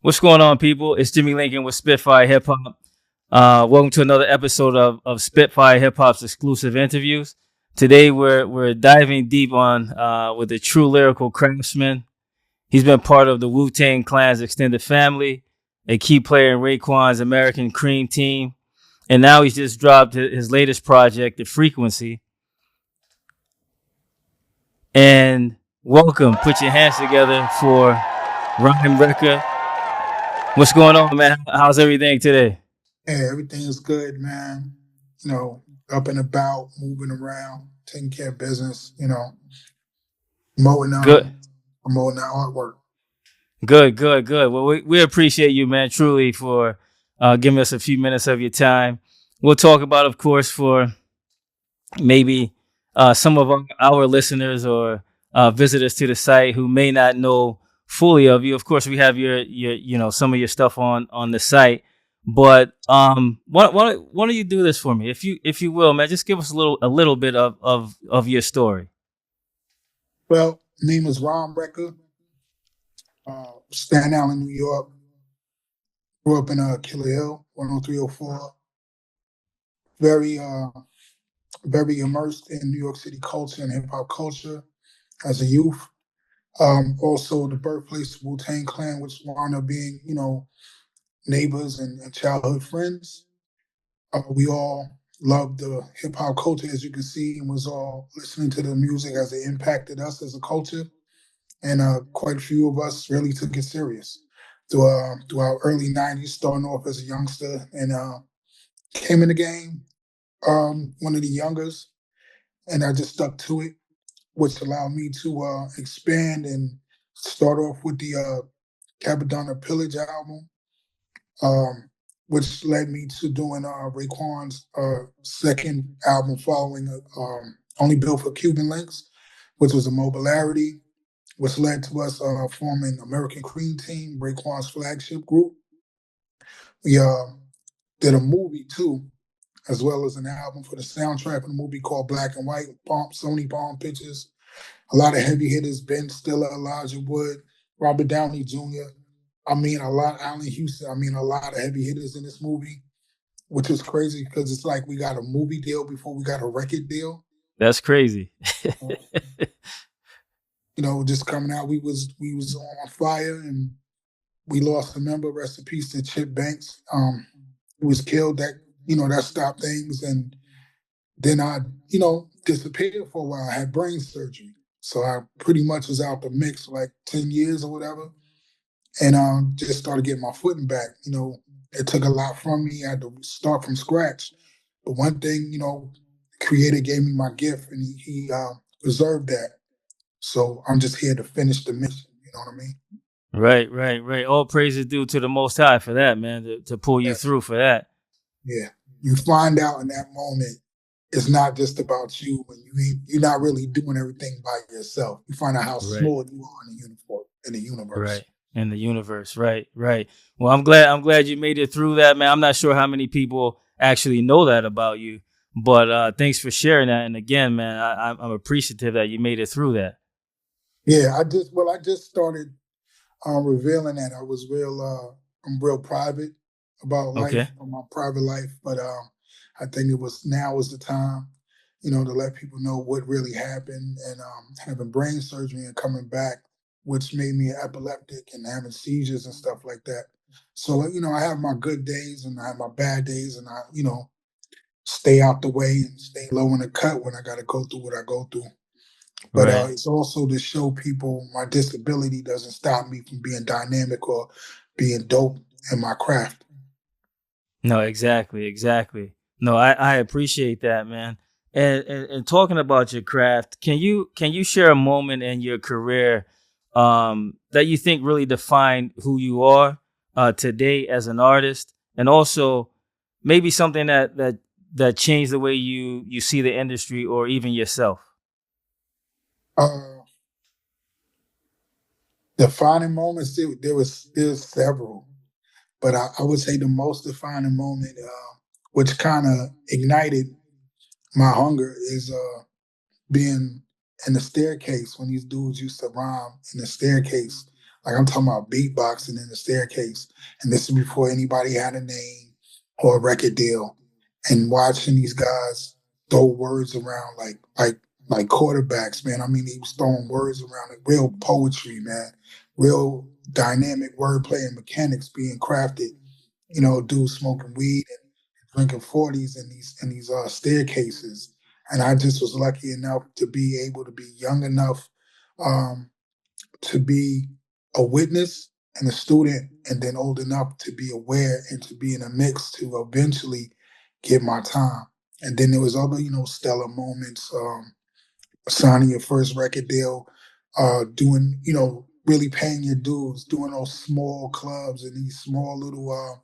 What's going on, people? It's Jimmy Lincoln with Spitfire Hip Hop. Welcome to another episode of Spitfire Hip Hop's exclusive interviews. Today, we're diving deep on with a true lyrical craftsman. He's been part of the Wu-Tang Clan's extended family, a key player in Raekwon's American Cream Team, and now he's just dropped his latest project, The Frequency. And welcome. Put your hands together for Rhymrcka. What's going on, man? How's everything today? Hey, everything is good, man. Up and about, moving around, taking care of business, promoting Good. promoting our artwork. Good. Well, we appreciate you, man, truly, for giving us a few minutes of your time. We'll talk about, of course, for maybe some of our listeners or visitors to the site who may not know fully of you. Of course, we have your some of your stuff on the site. But why don't you do this for me, if you will, man? Just give us a little bit of your story. Well, name is Rhymrcka. Staten Island, New York. Grew up in Killer Hill, 10304. Very very immersed in New York City culture and hip hop culture as a youth. Also the birthplace of Wu-Tang Clan, which wound up being, neighbors and childhood friends. We all loved the hip hop culture, as you can see, and was all listening to the music as it impacted us as a culture. And quite a few of us really took it serious through our early 90s, starting off as a youngster, and came in the game, one of the youngest, and I just stuck to it, which allowed me to expand and start off with the Capadonna Pillage album, which led me to doing Raekwon's second album following Only Built for Cuban Links, which was a mobilarity, which led to us forming American Cream Team, Raekwon's flagship group. We did a movie too, as well as an album for the soundtrack of the movie called Black and White, Sony Palm Pictures. A lot of heavy hitters, Ben Stiller, Elijah Wood, Robert Downey Jr., Allen Houston. A lot of heavy hitters in this movie, which is crazy because it's like we got a movie deal before we got a record deal. That's crazy. Just coming out, we was on fire, and we lost a member. Rest in peace to Chip Banks. He was killed. That stopped things, and then I disappeared for a while. I had brain surgery, so I pretty much was out the mix for like 10 years or whatever. And just started getting my footing back. It took a lot from me. I had to start from scratch. But one thing, Creator gave me my gift, and he preserved that. So I'm just here to finish the mission. You know what I mean? Right. All praise is due to the Most High for that, man, to pull you through for that. Yeah. You find out in that moment, it's not just about you, and you're not really doing everything by yourself. You find out how small you are in the universe. Right. In the universe, right. Well, I'm glad you made it through that, man. I'm not sure how many people actually know that about you, but thanks for sharing that. And again, man, I'm appreciative that you made it through that. Yeah, I just started revealing that. I'm real private about life, my private life, but I think now was the time, to let people know what really happened, and having brain surgery and coming back, which made me epileptic and having seizures and stuff like that. So, I have my good days and I have my bad days, and I, stay out the way and stay low in the cut when I got to go through what I go through. But it's also to show people my disability doesn't stop me from being dynamic or being dope in my craft. No, exactly. No, I appreciate that, man. And talking about your craft, can you share a moment in your career that you think really defined who you are today as an artist, and also maybe something that changed the way you see the industry or even yourself? Defining moments, there's several, but I would say the most defining moment, which kind of ignited my hunger, is being in the staircase when these dudes used to rhyme in the staircase, Like I'm talking about beatboxing in the staircase. And this is before anybody had a name or a record deal. And watching these guys throw words around like quarterbacks, man. I mean, he was throwing words around like real poetry, man. Real dynamic wordplay and mechanics being crafted. Dudes smoking weed and drinking 40s in these staircases. And I just was lucky enough to be able to be young enough um, to be a witness and a student, and then old enough to be aware and to be in a mix to eventually get my time. And then there was other, stellar moments, signing your first record deal, doing, really paying your dues, doing those small clubs and these small little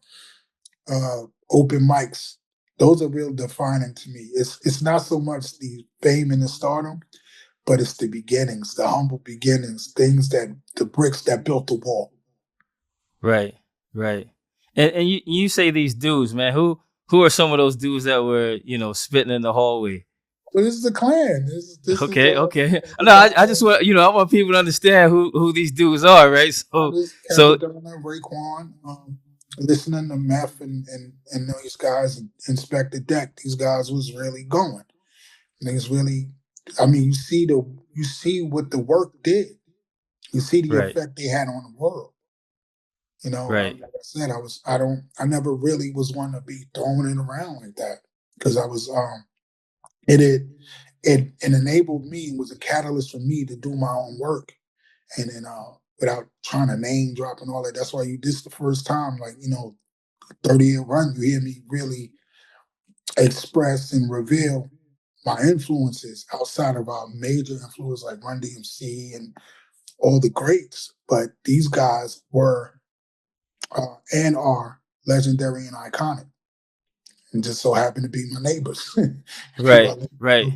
open mics. Those are real defining to me. It's not so much the fame and the stardom, but it's the beginnings, the humble beginnings, things that the bricks that built the wall. Right, right. And you say these dudes, man. Who are some of those dudes that were spitting in the hallway? But this is a clan. This is Okay, okay. the No, guy. I just want I want people to understand who these dudes are, right? This So Capadonna, Raekwon, listening to Meth and these guys, Inspector Deck. These guys was really going. Niggas really. I mean, you see what the work did. You see the right, effect they had on the world. right, Like I said, I never really was one to be throwing it around like that because I was, it, it, it enabled me, was a catalyst for me to do my own work. And then, without trying to name drop and all that, that's why this is the first time, like, 30-year run, you hear me really express and reveal my influences outside of our major influences like Run DMC and all the greats. But these guys were and are legendary and iconic, and just so happen to be my neighbors. People I right, live right. with.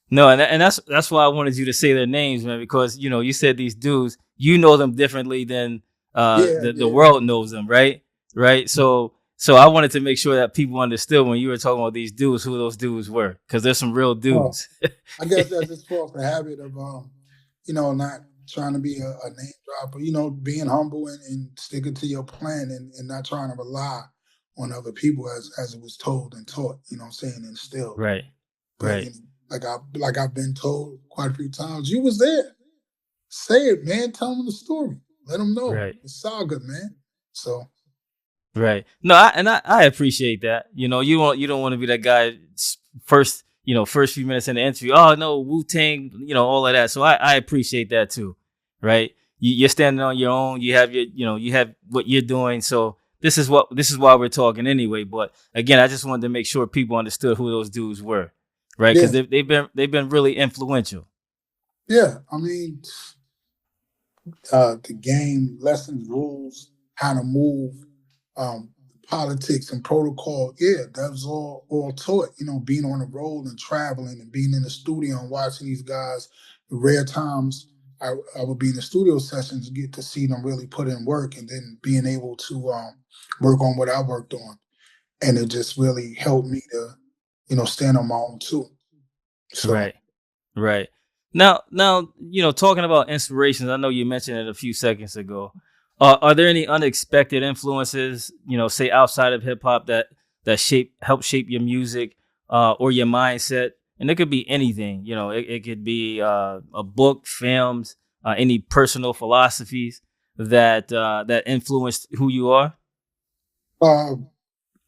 No, and that's why I wanted you to say their names, man, because you said these dudes, you know them differently than Yeah, the yeah, world knows them, right? Right. So I wanted to make sure that people understood when you were talking about these dudes who those dudes were, because there's some real well, dudes. I guess that's just false the habit of not trying to be a name dropper, being humble and sticking to your plan and not trying to rely on other people as it was told and taught, what I'm saying, instilled. Right, But right, like I've been told quite a few times, you was there. Say it, man. Tell them the story. Let them know. right. It's saga, man. So Right. No, I appreciate that. You don't want to be that guy first, first few minutes in the interview. Oh no, Wu-Tang, all of that. So I appreciate that too. Right. You're standing on your own. You have you have what you're doing. So this is why we're talking anyway. But again, I just wanted to make sure people understood who those dudes were. Right. Because yeah, they've been really influential. yeah. I mean, the game, lessons, rules, how to move, politics and protocol. Yeah, that was all taught. Being on the road and traveling and being in the studio and watching these guys. The rare times I would be in the studio sessions, get to see them really put in work, and then being able to work on what I worked on, and it just really helped me to, stand on my own too. So. Right. Right. Now, talking about inspirations, I know you mentioned it a few seconds ago. Are there any unexpected influences, say outside of hip hop that help shape your music or your mindset? And it could be anything, it could be a book, films, any personal philosophies that influenced who you are. Uh,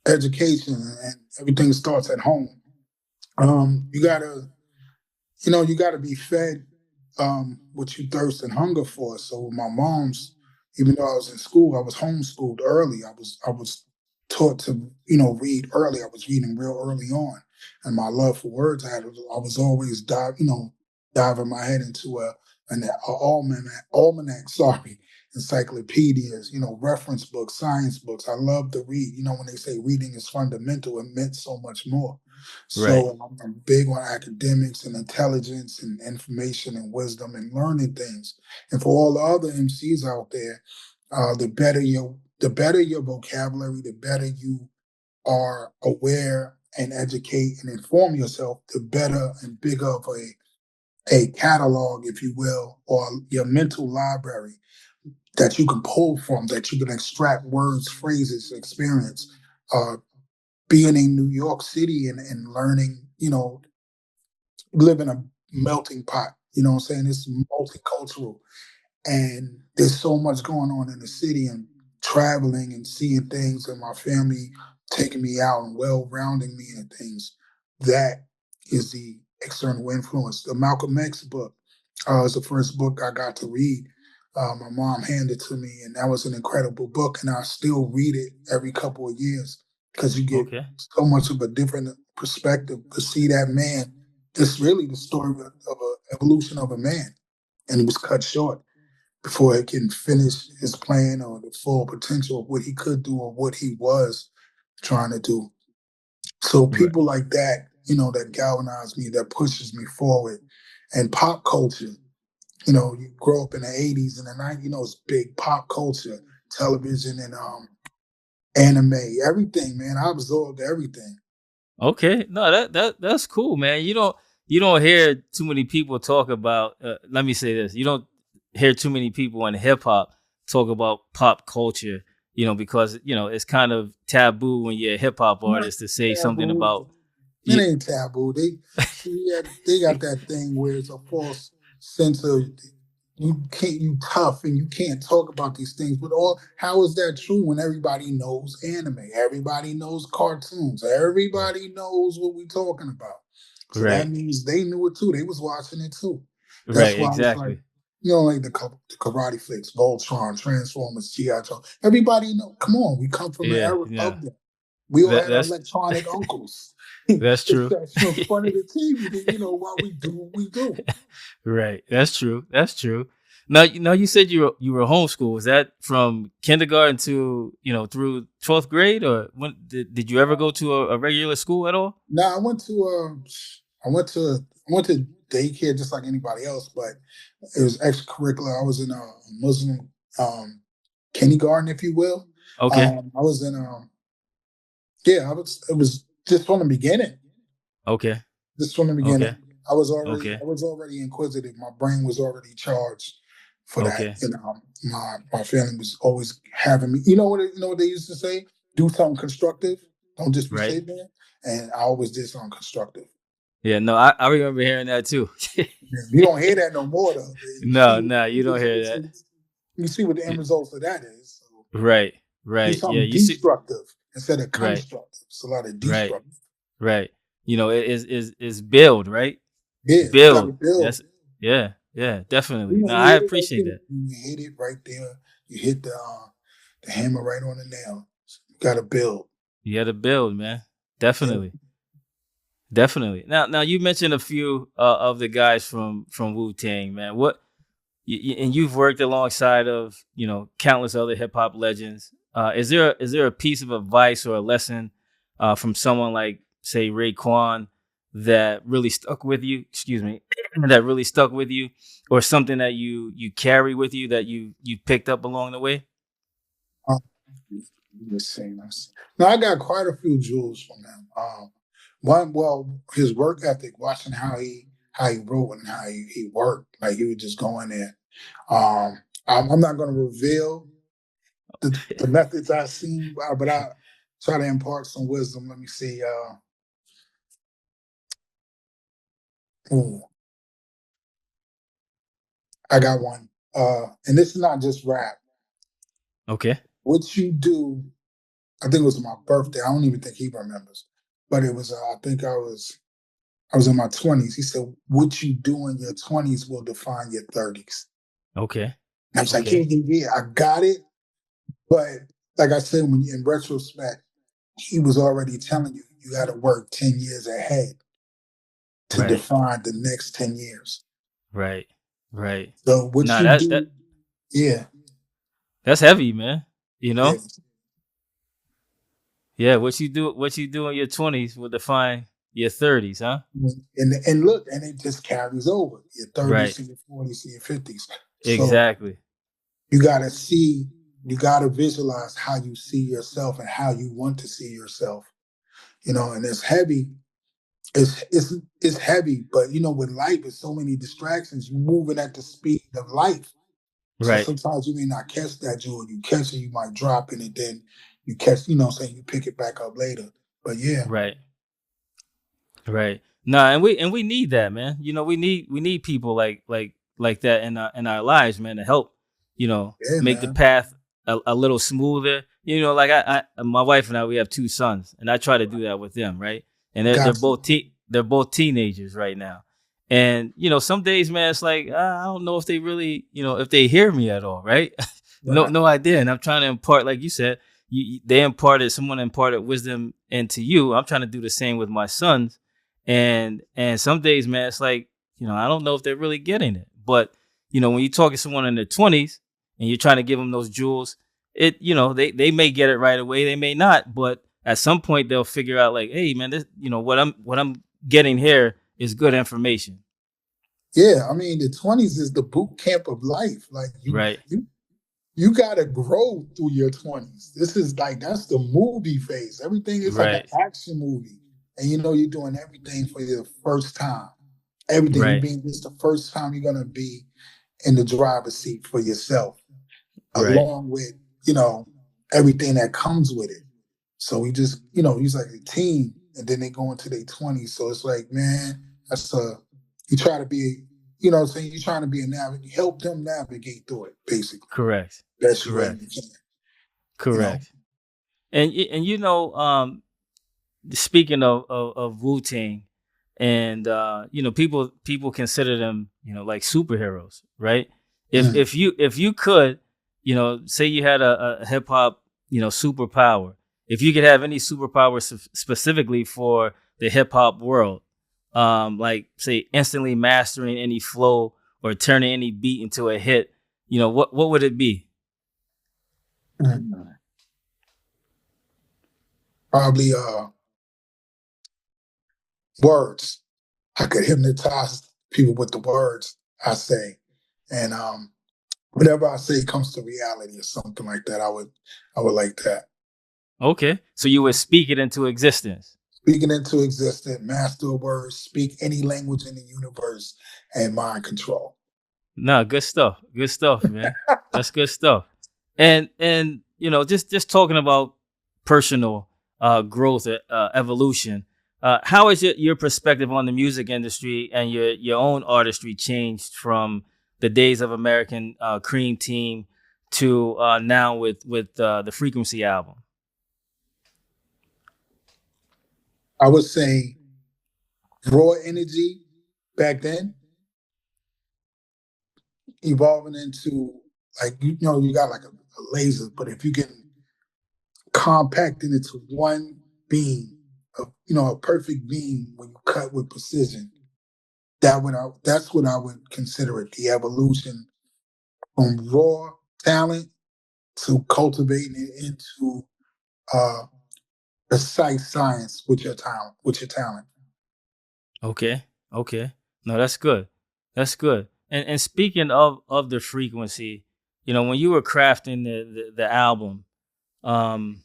Education and everything starts at home. You gotta, you gotta be fed what you thirst and hunger for. So with my mom's, even though I was in school, I was homeschooled early. I was taught to, read early. I was reading real early on, and my love for words, I was always diving my head into an almanac, sorry, encyclopedias, reference books, science books. I love to read. When they say reading is fundamental, it meant so much more. Right. So I'm big on academics and intelligence and information and wisdom and learning things. And for all the other MCs out there, the better your vocabulary, the better you are aware and educate and inform yourself, the better and bigger of a catalog, if you will, or your mental library that you can pull from, that you can extract words, phrases, experience. Uh, Being in New York City and learning, live in a melting pot. You know what I'm saying? It's multicultural. And there's so much going on in the city and traveling and seeing things and my family taking me out and well-rounding me and things. That is the external influence. The Malcolm X book was the first book I got to read. My mom handed to me, and that was an incredible book. And I still read it every couple of years because you get Okay. so much of a different perspective to see that man. It's really the story of an evolution of a man, and it was cut short before he can finish his plan or the full potential of what he could do or what he was trying to do. So Right. people like that, that galvanize me, that pushes me forward. And pop culture, you grow up in the 80s and the 90s, it's big pop culture, television and anime, everything, man. I absorbed everything. Okay. No, that's cool, man. You don't hear too many people talk about. Let me say this: you don't hear too many people in hip hop talk about pop culture. Because it's kind of taboo when you're a hip hop Not artist to say something taboo. about. It You, ain't taboo. They got that thing where it's a false sense of you tough and you can't talk about these things. But how is that true when everybody knows anime? Everybody knows cartoons. right. Everybody knows what we're talking about. So that Right. means they knew it too. They was watching it too. That's Right. why it's like, Exactly. like the karate flicks, Voltron, Transformers, G.I. Joe. Everybody know. Come on, we come from the Yeah. era Yeah. of them. We all had our That's electronic uncles. that's It's true. that's in front of the TV, while we do what we do. Right. That's true. That's true. Now, you said you were homeschooled. Was that from kindergarten to through 12th grade, or when did you ever go to a regular school at all? Now I went to daycare just like anybody else, but it was extracurricular. I was in a Muslim kindergarten, if you will. Okay. I was in yeah, it was just from the beginning. Okay. Just from the beginning. Okay. I Okay. was already inquisitive. My brain was already charged for that. Okay. My family was always having me. You know what they used to say? Do something constructive. Don't just be Right. sitting there. And I always did something constructive. Yeah. No, I remember hearing that too. You don't hear that no more though. You see No, what no, the you end don't hear results that. is. You see what the end Y- results of that is. So Right. do Right. Yeah. something You see. destructive instead of Right. constructive. It's a lot of Right. destructive. Right. It is build, right? Yeah, you got to Build. build. That's yeah. Yeah. Definitely. No, You I hit it right appreciate there. that. You hit it right there. You hit the hammer right on the nail. You got to build. You got to build, man. Yeah. Definitely. Definitely. Now you mentioned a few of the guys from Wu-Tang, man. And you've worked alongside of countless other hip hop legends. Is there a piece of advice or a lesson from someone like say Raekwon that really stuck with you? Excuse me, that really stuck with you, or something that you carry with you that you picked up along the way? Um, let's see. Now I got quite a few jewels from him. One, well, his work ethic, watching how he wrote and how he worked. Like he would just go in there. I'm not going to reveal the methods I've seen, but I try to impart some wisdom. Let me see. Ooh, I got one. And this is not just rap. Okay. What you do, I think it was my birthday. I don't even think he remembers, but it was. I think I was in my 20s. He said, "What you do in your 20s will define your 30s." Okay. And I was like, "Yeah, Okay. yeah, yeah, I got it." But like I said, when in retrospect, he was already telling you you got to work 10 years ahead to Right. define the next 10 years. Right. Right. So what Nah, you that that do, yeah, that's heavy, man. You yeah. know. Yeah, what you do in your 20s will define your 30s, huh? And look, and it just carries over your 30s Right. to your 40s to your 50s. So Exactly. you got to see, you got to visualize how you see yourself and how you want to see yourself. And it's heavy. It's heavy, but with life, there's so many distractions. You're moving at the speed of life. So Right. sometimes you may not catch that jewel. You catch it, you might drop it, and then you catch, you know what I'm saying, you pick it back up later. But yeah, Right. Right. Nah, and we need that, man. We need people like that in our lives, man, to help, yeah, make the man. path a little smoother. Like my wife and I, we have two sons, and I try to do that with them, right? And they're Got both you. they're both teenagers right now. And some days, man, it's like I don't know if they really, if they hear me at all, right? Right. No idea. And I'm trying to impart, like you said, someone imparted wisdom into you. I'm trying to do the same with my sons. And some days, man, it's like, I don't know if they're really getting it. But, when you're talking to someone in their 20s and you're trying to give them those jewels, they may get it right away, they may not, but at some point they'll figure out like, hey, man, this, what I'm getting here is good information. Yeah, I mean, the 20s is the boot camp of life. Like Right. you gotta grow through your 20s. This is like that's the movie phase. Everything is like an Right. action movie. And you're doing everything for your first time. Everything you Right. being this the first time you're gonna be in the driver's seat for yourself, Right. along with, you know, everything that comes with it. So we just, he's like a teen and then they go into their 20s. So it's like, man, you try to be, what I'm saying, you're trying to be a navigate, help them navigate through it, basically. Correct. Best way Correct. you can, you know. Correct. And speaking of Wu-Tang, and people consider them, like superheroes, right? if Mm. if you if you could, say you had a hip hop, superpower. If you could have any superpower specifically for the hip hop world, like say instantly mastering any flow or turning any beat into a hit, what would it be? Mm. Probably words. I could hypnotize people with the words I say. And whatever I say comes to reality or something like that. I would like that. Okay, so you would speak it into existence. Speaking into existence, master of words, speak any language in the universe, and mind control. No, good stuff. Good stuff, man. That's good stuff. And just talking about personal growth, evolution. How has your perspective on the music industry and your own artistry changed from the days of American Cream Team to now with the Frequency album? I would say raw energy back then, evolving into like you got like a laser, but if you can compact it into one beam, a perfect beam when you cut with precision, that's what I would consider it, the evolution from raw talent to cultivating it into uh, precise science with your talent. With your talent, Okay. Okay. No, that's good. That's good. And speaking of the Frequency, when you were crafting the album, um,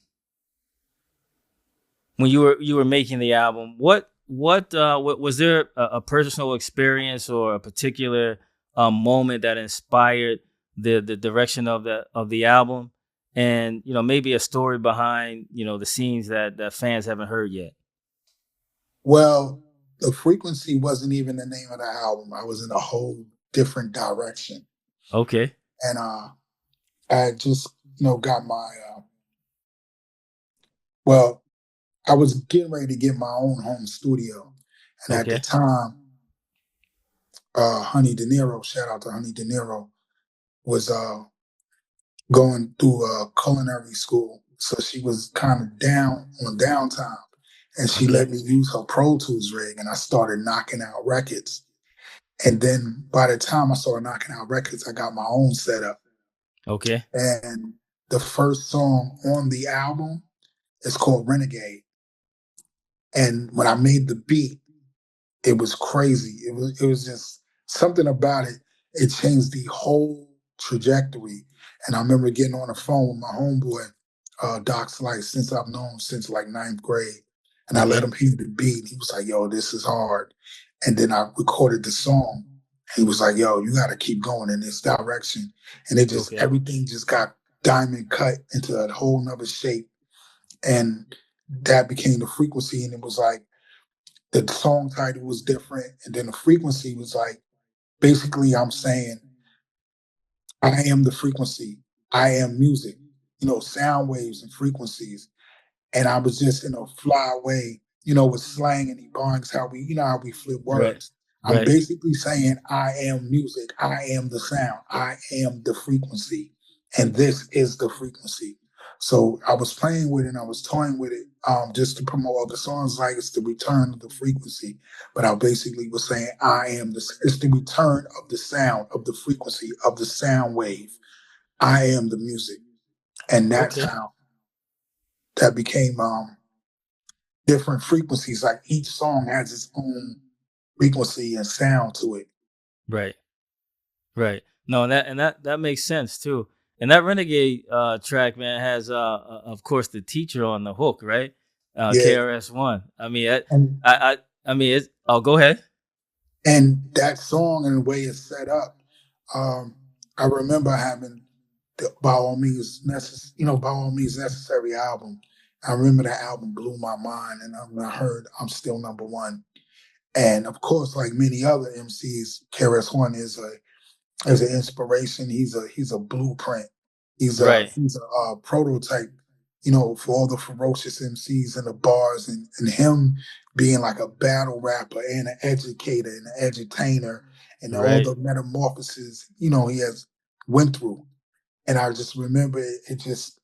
when you were making the album, what was there a personal experience or a particular moment that inspired the direction of the album, and maybe a story behind the scenes that fans haven't heard yet. well, the frequency wasn't even the name of the album. I was in a whole different direction, Okay. and I had just got my well, I was getting ready to get my own home studio, and at the Okay. time, Honey De Niro, shout out to Honey De Niro, was going through culinary school. So she was kind of down on downtime. And she let Okay. me use her Pro Tools rig and I started knocking out records. And then by the time I started knocking out records, I got my own setup. Okay. And the first song on the album is called Renegade. And when I made the beat, it was crazy. It was just something about it. It changed the whole trajectory. And I remember getting on the phone with my homeboy, Doc Slice, since I've known him since like ninth grade. And I let Okay. him hear the beat. He was like, yo, this is hard. And then I recorded the song. He was like, "Yo, you got to keep going in this direction," and it just Okay. everything just got diamond cut into a whole nother shape, and that became the frequency. And it was like the song title was different, and then the frequency was like basically I'm saying I am the frequency, I am music, sound waves and frequencies. And I was just in a fly way, with slang and ebonics, how we flip Right. words. I'm Right. basically saying I am music, I am the sound, I am the frequency, and this is the frequency. So I was playing with it and I was toying with it, just to promote other songs like it's the return of the frequency. But I basically was saying it's the return of the sound, of the frequency, of the sound wave. I am the music. And that's Okay. how that became different frequencies. Like each song has its own frequency and sound to it. Right. Right. No, that makes sense too. And that Renegade track, man, has of course the teacher on the hook, right? Yeah, KRS-One. I mean, and I mean, it's. Oh, go ahead. that song and the way it's set up, um, I remember having the By All Means Necessary album. I remember that album blew my mind, and I heard I'm Still Number One. And of course, like many other MCs, KRS-One is an inspiration. He's a blueprint. Right. He's a prototype, for all the ferocious MCs and the bars, and him being like a battle rapper and an educator and an edutainer and all Right. the metamorphoses, he has went through. And I just remember it just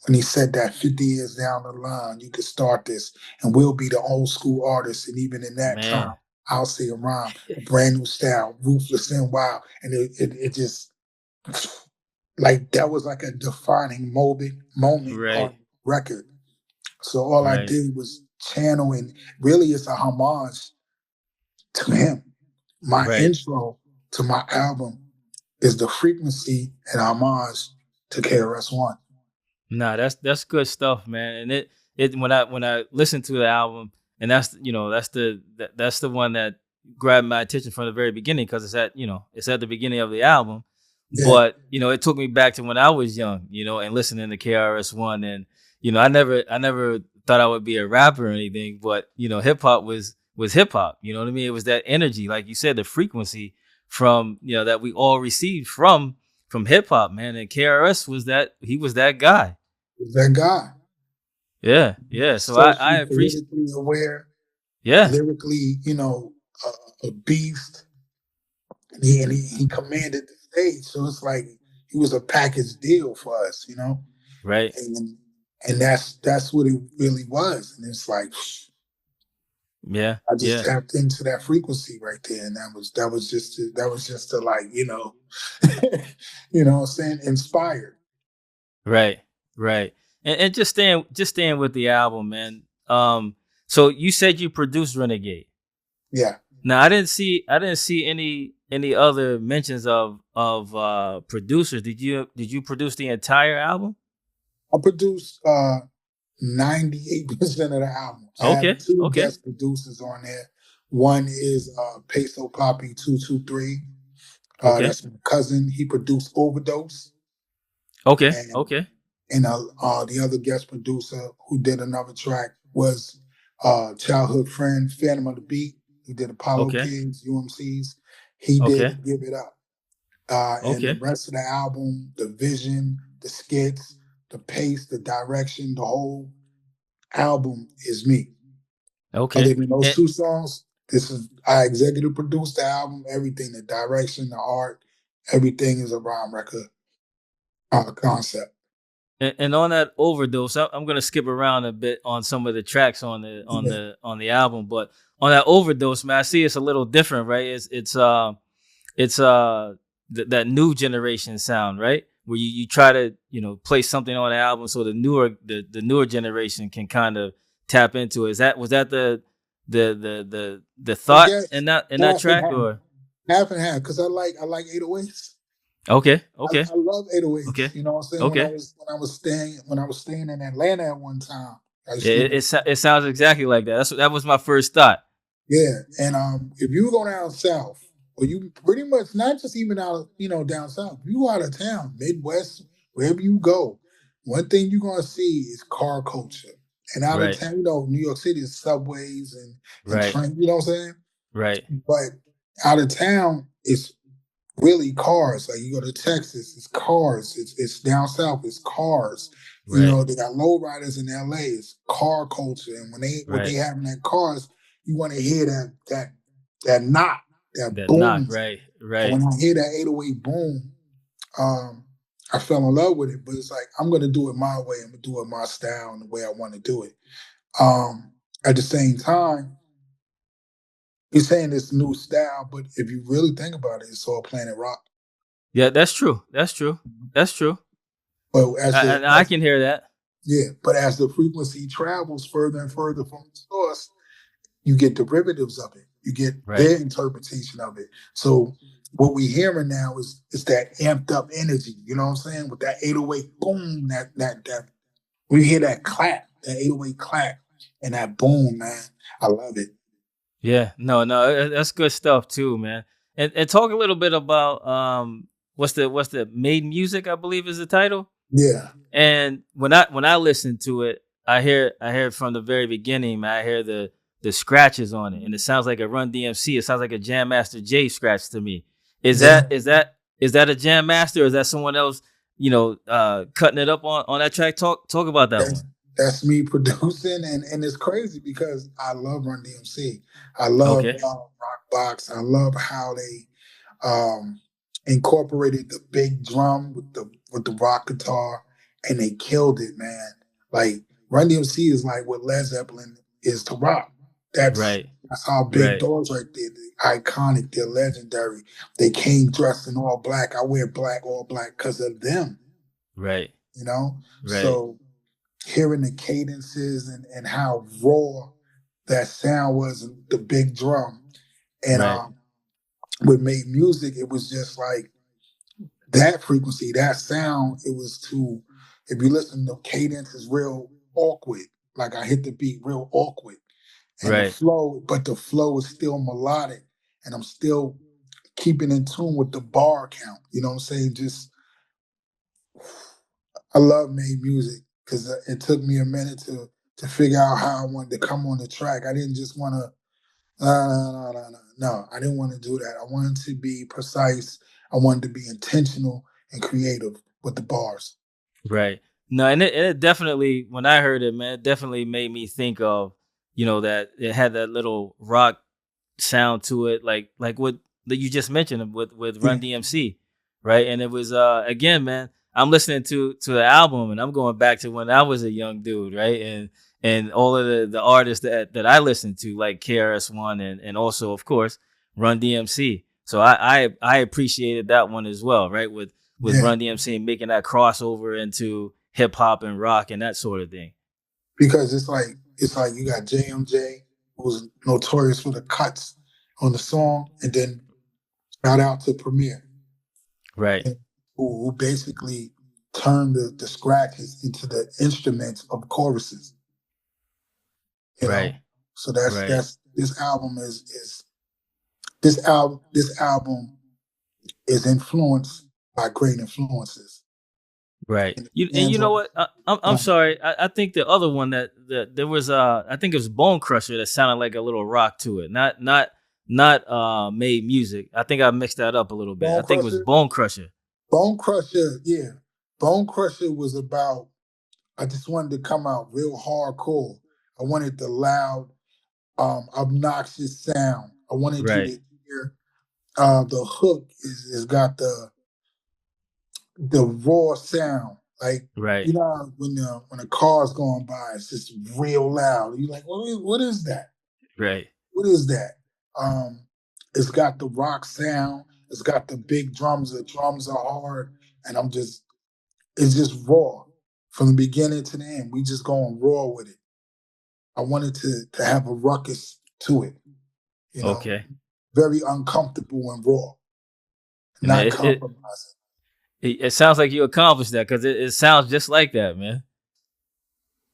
when he said that 50 years down the line, you could start this and we'll be the old school artists. And even in that time, Man. I'll say a rhyme, a brand new style, ruthless and wild. And it just like that was like a defining moment Right. on record. So all I Right. did was channel, and really it's a homage to him. My Right. intro to my album is the frequency and homage to KRS-One. Nah, that's good stuff, man. And it when I listen to the album, and that's the one that grabbed my attention from the very beginning because it's at the beginning of the album. Yeah, But it took me back to when I was young, and listening to KRS-One, and I never thought I would be a rapper or anything, but hip hop was hip hop. You know what I mean? It was that energy, like you said, the frequency from that we all received from hip hop, man. And KRS he was that guy. that guy. Yeah, yeah. So I Socially, appreciate. politically aware, Yeah, lyrically, a beast. And he commanded the stage. So it's like he was a package deal for us. right. And that's what it really was. And it's like Yeah, I just yeah. tapped into that frequency right there, and that was just to like what I'm saying, inspired. Right, right. And just staying with the album, man. So you said you produced Renegade. Yeah, Now I didn't see any other mentions of producers. Did you produce the entire album? I produced 98% of the album. I have Okay, two okay, guest producers on there. One is Peso Poppy 223. okay, That's my cousin. He produced Overdose, okay, and okay, the other guest producer who did another track was childhood friend Phantom of the Beat. He did Apollo okay, Kids, UMCs. He okay, did Give It Up. And the okay, rest of the album, the vision, the skits, the pace, the direction, the whole album is me. Other okay. than those And two songs, I executive produced the album. Everything, the direction, the art, everything is a Rhymrcka concept. and on that overdose, I'm gonna skip around a bit on some of the tracks Yeah. on the album, but on that overdose, man, I see it's a little different, right? It's that new generation sound, right? Where you try to play something on the album so the newer generation can kind of tap into it. Was that the I thought guess in that half and track half, or half and half, because I like 808s. okay, I, okay, I love 808s. okay, You know what I'm saying? okay. When I was staying in Atlanta at one time, I used to It, live it, it sounds exactly like that. That was my first thought. Yeah, and if you go down south or you pretty much not just even out of, down south. You go out of town, Midwest, wherever you go, one thing you're gonna see is car culture. And out of Right. town, New York City is subways and Right. trains, you know what I'm saying? Right. But out of town, it's really cars. Like you go to Texas, it's cars. It's down south, it's cars. Right. They got lowriders in LA, it's car culture. And when what they Right. have in that cars, you want to hear that knock, that That knock. boom. Right. And Right. when I hear that 808 boom, um, I fell in love with it. But it's like I'm gonna do it my way. I'm gonna do it my style and the way I want to do it. At the same time, he's saying this new style, but if you really think about it, it's all Planet Rock. Yeah, that's true. That's true. That's true. But I can hear that. but as the frequency travels further and further from the source, you get derivatives of it. You get Right. their interpretation of it. So what we're hearing now is that amped up energy. You know what I'm saying? With that 808 boom, that we hear that clap, that 808 clap, and that boom, man. I love it. Yeah. No. No. That's good stuff too, man. And talk a little bit about what's the made music, I believe is the title. Yeah. And when I listen to it, I hear from the very beginning, man. I hear the scratches on it, and it sounds like a Run DMC. It sounds like a Jam Master Jay scratch to me. Is Yeah. that a Jam Master, or is that someone else? Cutting it up on that track. Talk about that That's one. that's me producing, and it's crazy because I love Run DMC. I love Okay. Rock Box. I love how they um, incorporated the big drum with the rock guitar, and they killed it, man. Like Run DMC is like what Led Zeppelin is to rock. That's Right. that's how big Right. doors right there. They're iconic. They're legendary. They came dressed in all black. I wear black, all black, because of them. Right. You know, Right. so hearing the cadences and how raw that sound was, and the big drum, and Right. with made music, it was just like that frequency, that sound. It was too. If you listen, the cadence is real awkward. Like I hit the beat real awkward, and Right. the flow is still melodic, and I'm still keeping in tune with the bar count. You know what I'm saying? Just I love made music because it took me a minute to figure out how I wanted to come on the track. I didn't just want to. No, I didn't want to do that. I wanted to be precise. I wanted to be intentional and creative with the bars. Right. No, and it definitely, when I heard it, man, it definitely made me think of, that it had that little rock sound to it, like what that you just mentioned with Yeah, Run DMC, right? And it was again, man, I'm listening to the album, and I'm going back to when I was a young dude, right? And all of the artists that I listened to, like KRS-One, and also of course Run DMC. So I appreciated that one as well, right? With yeah. Run DMC and making that crossover into hip hop and rock and that sort of thing. Because it's like you got JMJ, who's notorious for the cuts on the song, and then shout out to Premier, Right. who basically turned the scratches into the instruments of choruses. You Right. know, so that's Right. that's this album is influenced by great influences. Right. And You hands know on what? I'm sorry. I think the other one that there was I think it was Bone Crusher that sounded like a little rock to it. Not made music. I think I mixed that up a little bit. I Bone think it was Crusher. Bone Crusher. Bone Crusher, yeah. Bone Crusher was about, I just wanted to come out real hardcore. I wanted the loud, obnoxious sound. I wanted you Right. to hear the hook is got the raw sound. Like, Right. when a car's going by, it's just real loud. You're like, what is that? Right. What is that? Um, it's got the rock sound. It's got the big drums. The drums are hard, and it's just raw from the beginning to the end. We just going raw with it. I wanted to have a ruckus to it, you know, Okay. very uncomfortable and raw, And not it compromising. it sounds like you accomplished that because it sounds just like that, man.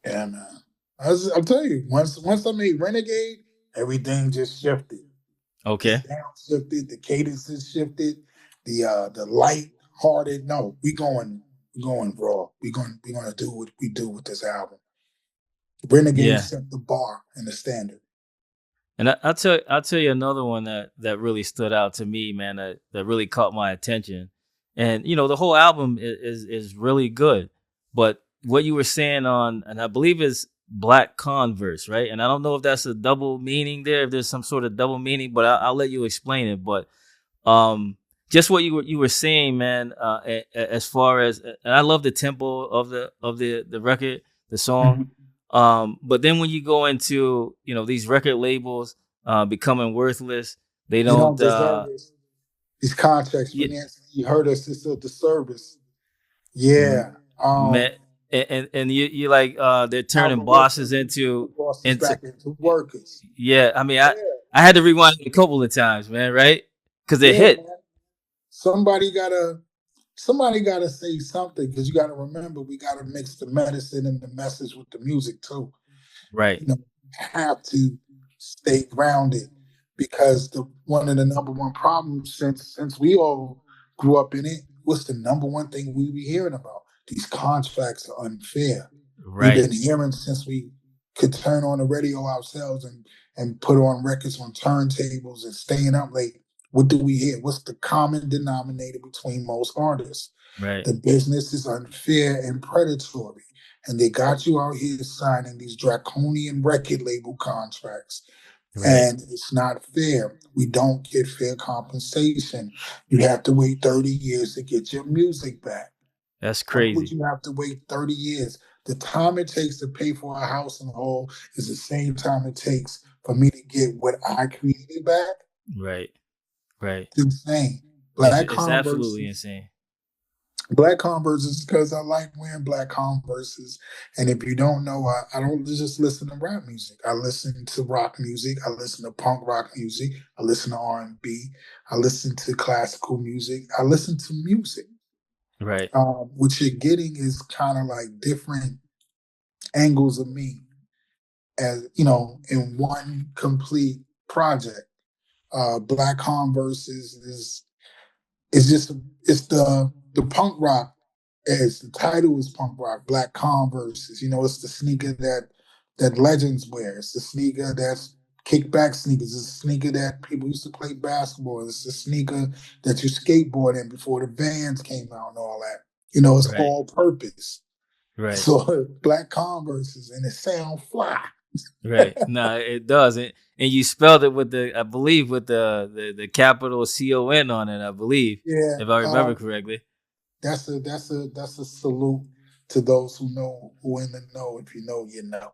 Yeah, man. I'll tell you, once I made Renegade, everything just shifted. The Okay. sound shifted, the cadence is shifted, the light hearted. No, we going raw. We gonna do what we do with this album. Renegade Yeah. set the bar and the standard. And I'll tell you another one that really stood out to me, man. That really caught my attention. And the whole album is really good. But what you were saying on, and I believe is Black Converse, right? And I don't know if that's a double meaning there, if there's some sort of double meaning, but I'll let you explain it. But um, just what you were saying, man. As far as, and I love the tempo of the record, the song. Mhm. But then when you go into these record labels becoming worthless, they You don't don't. deserve this. These contracts, Yeah, when you heard us, it's a disservice. Yeah. man, and you like they're turning bosses Algorithms into bosses into back into workers. yeah. I mean, Yeah. I had to rewind it a couple of times, man, right? Because it Yeah, hit. man. Somebody gotta somebody gotta say something because you gotta remember we gotta mix the medicine and the message with the music too. Right, You know, have to stay grounded because the one of the number one problems since we all grew up in it, what's the number one thing we be hearing about? These contracts are unfair. We've right, been hearing since we could turn on the radio ourselves and put on records on turntables and staying up late. What do we hear? What's the common denominator between most artists? right, The business is unfair and predatory. And they got you out here signing these draconian record label contracts. right. And it's not fair. We don't get fair compensation. You have to wait 30 years to get your music back. That's Why would crazy. you have to wait 30 years? The time it takes to pay for a house and home is the same time it takes for me to get what I created back. Right, right. It's insane. Black It's absolutely Converse insane. Black Converses because I like wearing black Converses. And if you don't know, I don't just listen to rap music. I listen to rock music. I listen to punk rock music. I listen to R&B. I listen to classical music. I listen to music. Right, What you're getting is kind of like different angles of me, as in one complete project. Black Converses is it's just it's the punk rock as the title is punk rock. Black Converse. It's the sneaker that legends wear. It's the sneaker that's kickback sneakers. It's a sneaker that people used to play basketball. It's the sneaker that you skateboard in before the Vans came out and all that. It's right, all purpose. right, So Black Converses and it sound fly. right. No, it does. And you spelled it with I believe, with the capital CON on it. I believe, Yeah, if I remember correctly. that's a salute to those who in the know. If you know, you know.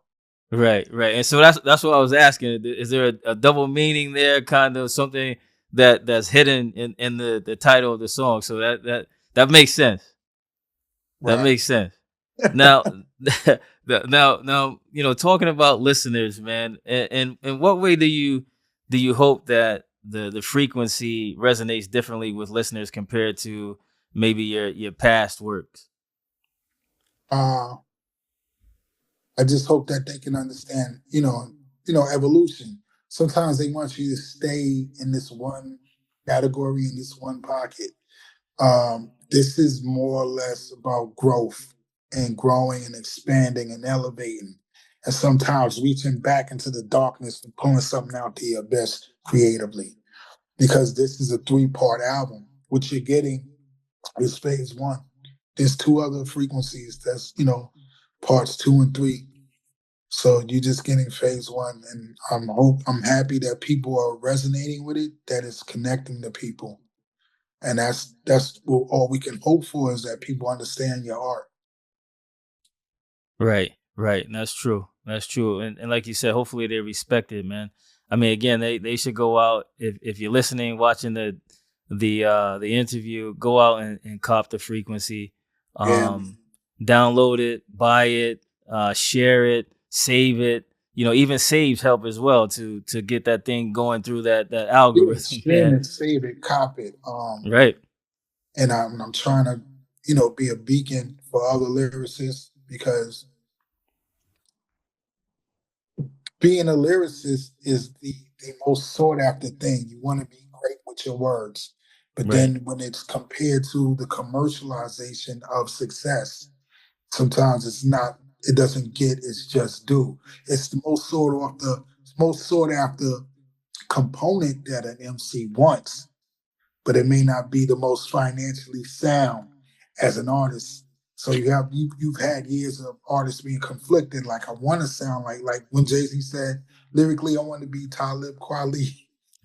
Right, right. And so that's what I was asking. Is there a double meaning there, kind of something that's hidden in the title of the song? So that makes sense. That Right. makes sense. Now, now, talking about listeners, man, and in what way do you hope that the frequency resonates differently with listeners compared to maybe your past works? Uh, I just hope that they can understand, evolution. Sometimes they want you to stay in this one category, in this one pocket. This is more or less about growth and growing and expanding and elevating, and sometimes reaching back into the darkness and pulling something out to your best creatively. Because this is a three-part album. What you're getting is phase one. There's two other frequencies. That's parts two and three. So you're just getting phase one, and I'm happy that people are resonating with it. That it's connecting to people, and that's what all we can hope for is that people understand your art. Right, right. And that's true. That's true. And like you said, hopefully they respect it, man. I mean, again, they should go out, if you're listening, watching the interview, go out and cop the frequency. Yeah, Um, Download it, buy it, share it, save it. Even saves help as well to get that thing going through that yeah. algorithm, Stream man. it, save it, cop it. Right. And I'm trying to be a beacon for other lyricists because being a lyricist is the most sought after thing. You want to be great with your words. But Right. then when it's compared to the commercialization of success, sometimes it doesn't get its just due. It's the most sought after component that an MC wants, but it may not be the most financially sound as an artist. So you've had years of artists being conflicted. Like I want to sound like when Jay-Z said lyrically, I want to be Talib Kweli.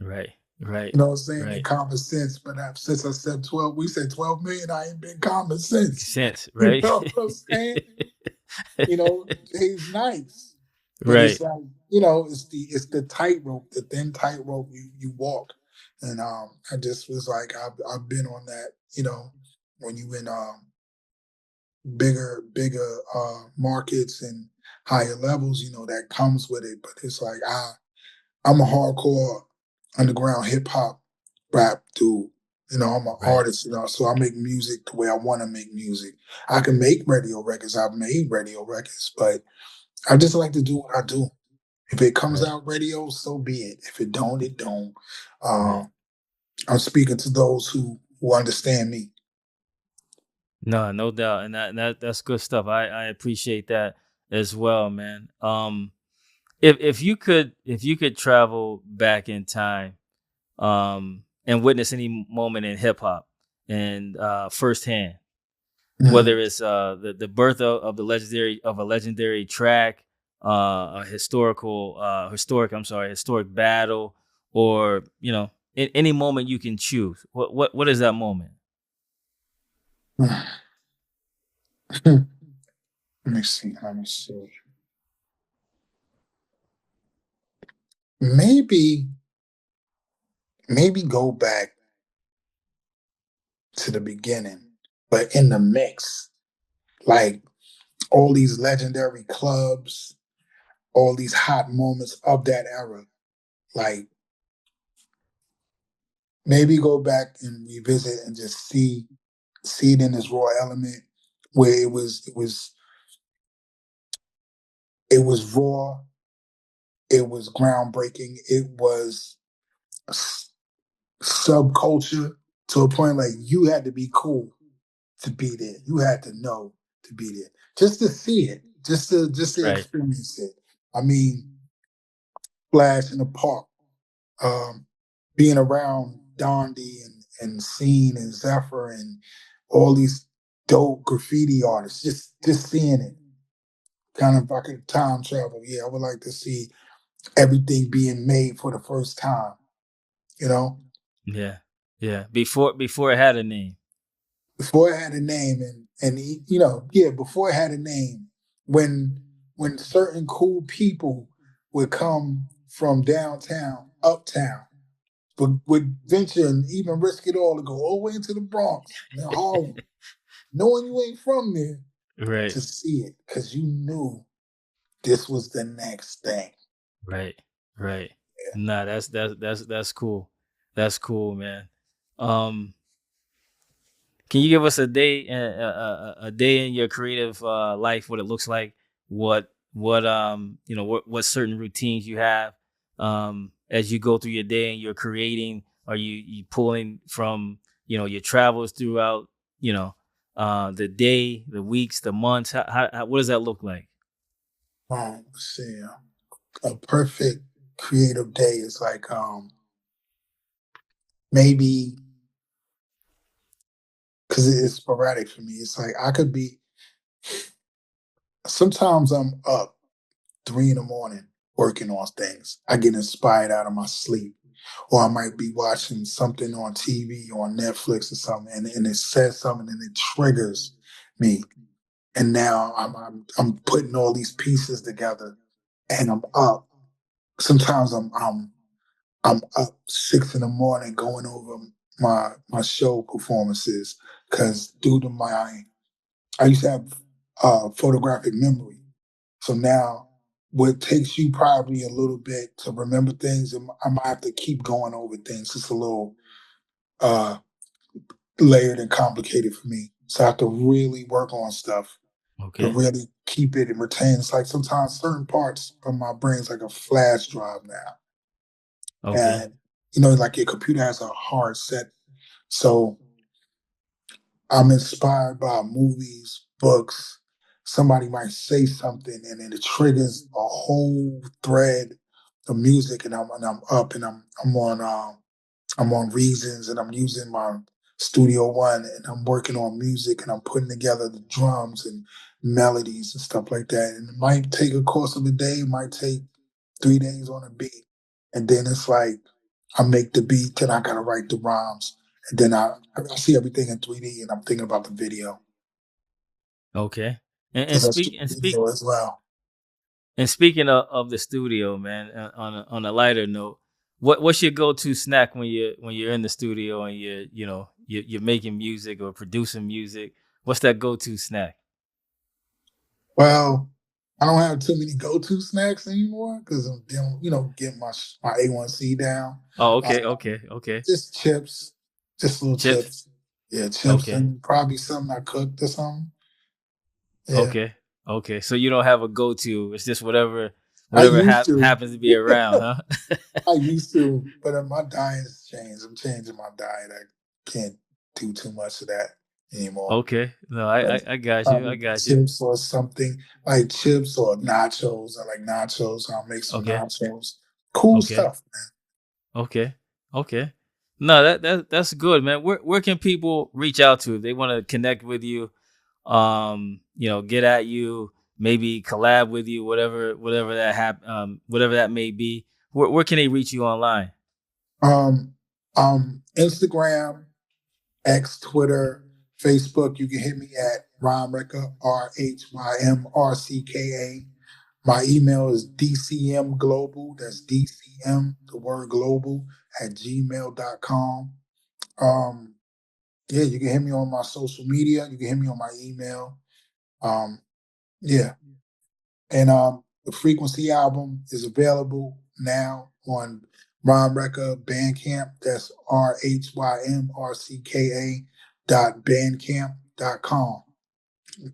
Right. Right. You know what I'm saying? In Right. common sense, but since I said 12, we said 12 million. I ain't been common sense. Sense. You Right. know what I'm saying? You know, Jay's nice, but it's Right. like it's the tightrope, the thin tightrope you walk, and I just was like I've been on that. When you in bigger markets and higher levels, that comes with it. But it's like I'm a hardcore underground hip hop rap dude. I'm an Right. artist, so I make music the way I want to make music. I can make radio records. I've made radio records, but I just like to do what I do. If it comes Right. out radio, so be it. If it don't, it don't. Right. I'm speaking to those who understand me. No, no doubt, and that's good stuff. I appreciate that as well, man. If you could travel back in time, and witness any moment in hip hop and firsthand, whether Mhm. it's the birth of the legendary of a legendary track, a historic battle, or in any moment you can choose. What is that moment? Let me see. Let me see. Maybe, maybe go back to the beginning, but in the mix, like all these legendary clubs, all these hot moments of that era. Like maybe go back and revisit and just see it in its raw element, where it was raw, it was groundbreaking, it was subculture to a point like you had to be cool to be there. You had to know to be there. Just to see it, just to Right. experience it. I mean, Flash in the Park, um, being around Dondi and Scene and Zephyr and all these dope graffiti artists, just seeing it. Kind of if I could time travel, yeah, I would like to see everything being made for the first time, you know? Yeah. Yeah. Before it had a name. Before it had a name before it had a name, when certain cool people would come from downtown, uptown, would venture and even risk it all to go all the way into the Bronx and Harlem, knowing you ain't from there, Right. to see it because you knew this was the next thing. Right. Right. Yeah. Nah, that's cool. That's cool, man. Um, can you give us a day in your creative life? What it looks like? What certain routines you have as you go through your day and you're creating? Are you pulling from your travels throughout the day, the weeks, the months? What does that look like? Let's see. A perfect creative day is like maybe because it's sporadic for me. It's like I could be. Sometimes I'm up 3 in the morning working on things. I get inspired out of my sleep. Or I might be watching something on TV or on Netflix or something, and it says something and it triggers me. And now I'm putting all these pieces together, and I'm up. Sometimes I'm up 6 in the morning going over my show performances because due to I used to have photographic memory. So now, what takes you probably a little bit to remember things, I might have to keep going over things. It's a little uh, layered and complicated for me. So I have to really work on stuff. to Okay. really keep it and retain. It's like sometimes certain parts of my brain's like a flash drive now. Okay. And like your computer has a hard set. So I'm inspired by movies, books. Somebody might say something and then it triggers a whole thread of music and I'm up and I'm on Reasons and I'm using my Studio One and I'm working on music and I'm putting together the drums and melodies and stuff like that. And it might take a course of a day, it might take 3 days on a beat. And then it's like I make the beat, then I gotta write the rhymes. And then I see everything in 3D and I'm thinking about the video. Okay. And So and that's speak the and speak video as well. and speaking of the studio, man, on a lighter note, what's your go to snack when you're in the studio and you're making music or producing music? What's that go to snack? Well, I don't have too many go-to snacks anymore because I'm getting my A1C down. Oh, Uh, okay, okay, okay. just chips, just little Chips. chips. Yeah, chips Okay, and probably something I cooked or something. Yeah, okay, okay. So you don't have a go to. It's just I used to. happens to be around, huh? I used to, but my diet's changed. I'm changing my diet. I can't do too much of that anymore. Okay. No, But I got you. I probably got you. chips or something like chips or nachos. I like nachos. I'll make some Okay. nachos. Cool Okay. stuff, man. Okay. Okay. No, that's good, man. Where can people reach out to if they want to connect with you? Get at you, maybe collab with you, whatever that may be. Where can they reach you online? Um, Instagram, X, Twitter, Facebook. You can hit me at Rhymrcka, Rhymrcka. My email is dcmglobal. That's DCM, the word global, at gmail.com. Um, yeah, you can hit me on my social media. You can hit me on my email. Um, yeah. And the Frequency album is available now on Rhymrcka Bandcamp. That's RHYMRCKA.bandcamp.com.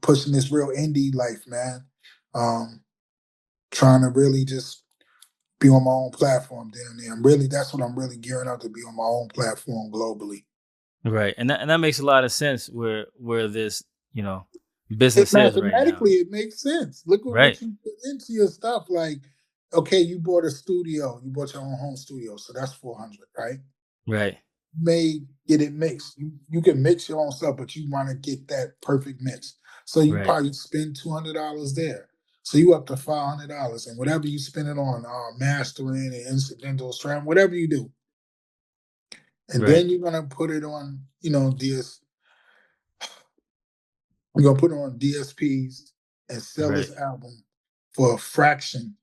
Pushing this real indie life, man. Um, Trying to really just be on my own platform down there. That's what I'm really gearing up to be on my own platform globally. Right. And that makes a lot of sense where this, you know, It business is right now. mathematically it makes sense. Look at Right. what you put into your stuff. Like, okay, you bought a studio, you bought your own home studio, so that's 400, right? Right. You may get it mixed. You can mix your own stuff, but you want to get that perfect mix. So you Right. probably spend $200 there. So you up to $500, and whatever you spend it on mastering and incidentals, trying whatever you do, and Right. then you're gonna put it on, you're gonna put it on DSPs and sell Right. this album for a fraction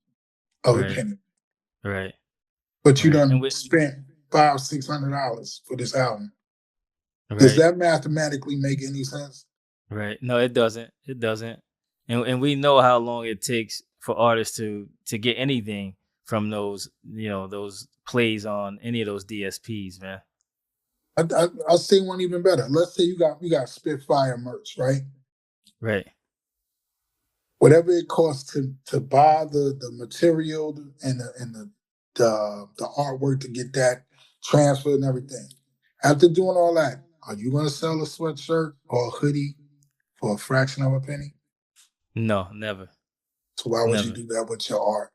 of a Right. penny. Right. But you Right. And done with spent $500-600 for this album. Does right. that mathematically make any sense? Right. No, it doesn't. It doesn't. And we know how long it takes for artists to get anything from those plays on any of those DSPs, man. I'll say one even better. Let's say you got Spitfire merch, right? Right. Whatever it costs to buy the material and the artwork to get that transferred and everything. After doing all that, are you going to sell a sweatshirt or a hoodie for a fraction of a penny? No, never. So why would you Never. do that with your art?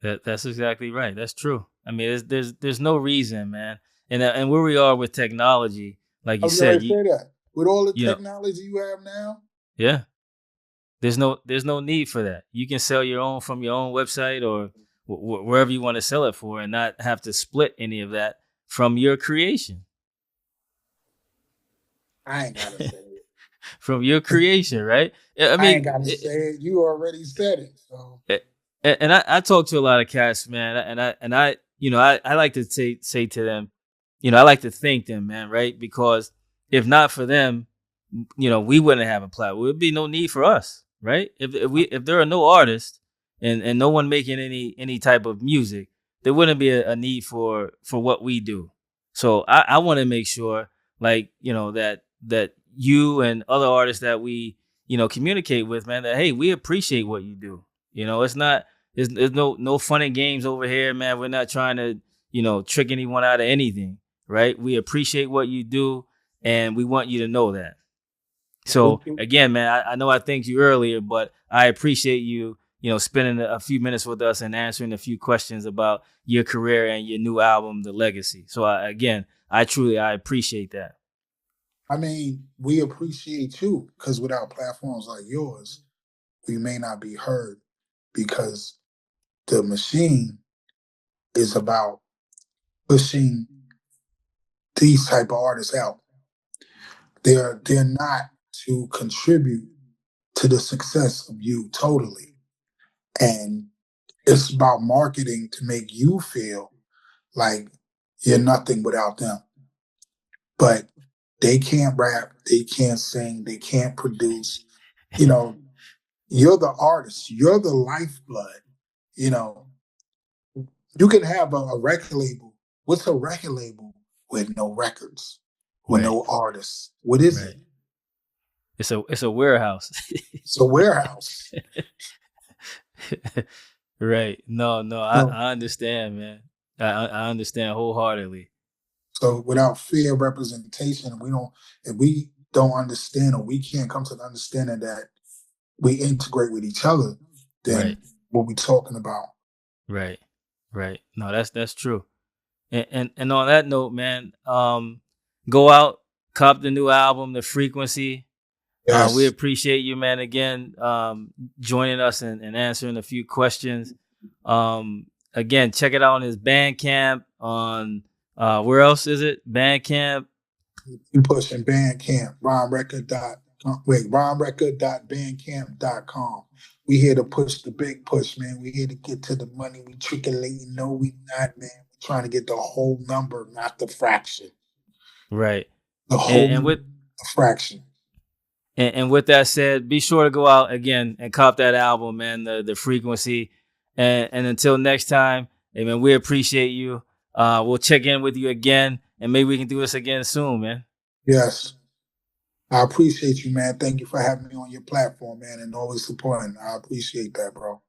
That's exactly right. That's true. I mean, there's no reason, man. And where we are with technology, like I you was going said, to say that. With all the you know, technology you have now, yeah. There's no need for that. You can sell your own from your own website or wherever you want to sell it for, and not have to split any of that from your creation. I ain't got to say it. From your creation, right? I I mean, ain't got to say it. You already said it. So and I talk to a lot of cats, man, and I like to say to them, I like to thank them, man, right? Because if not for them, we wouldn't have a platform. There'd be no need for us, right? If there are no artists and no one making any type of music, there wouldn't be a need for what we do. So I want to make sure, like, that you and other artists that we communicate with, man, that hey, we appreciate what you do. It's not there's no fun and games over here, man. We're not trying to, trick anyone out of anything, right? We appreciate what you do, and we want you to know that. So again, man, I know I thanked you earlier, but I appreciate you, spending a few minutes with us and answering a few questions about your career and your new album, The Legacy. So I truly appreciate that. I mean, we appreciate you because without platforms like yours, we may not be heard because the machine is about pushing these type of artists out. They're not to contribute to the success of you totally. And it's about marketing to make you feel like you're nothing without them. But they can't rap, they can't sing, they can't produce. You know, you're the artist, you're the lifeblood. You know, you can have a record label. What's a record label with no records, with Right. no artists? What is Right. it? It's a warehouse. It's a warehouse. Right. No, So, I understand, man. I understand wholeheartedly. so without fair representation, if we don't understand or we can't come to the understanding that we integrate with each other, Right. then what we talking about? Right. Right. No, that's true. And on that note, man, go out, cop the new album, The Frequency. We Yes. appreciate you, man, again, joining us and answering a few questions. Again, check it out on his Bandcamp, on where else is it? Bandcamp. You pushing Bandcamp, Rhymrcka.bandcamp.com. We here to push the big push, man. We here to get to the money. We trickling. No, we not, man. We're trying to get the whole number, not the fraction. Right. The And, whole and with fraction. and with that said, be sure to go out again and cop that album, man, the Frequency. And until next time, hey, man, we appreciate you. We'll check in with you again, and maybe we can do this again soon, man. Yes. I appreciate you, man. Thank you for having me on your platform, man, and always supporting. I appreciate that, bro.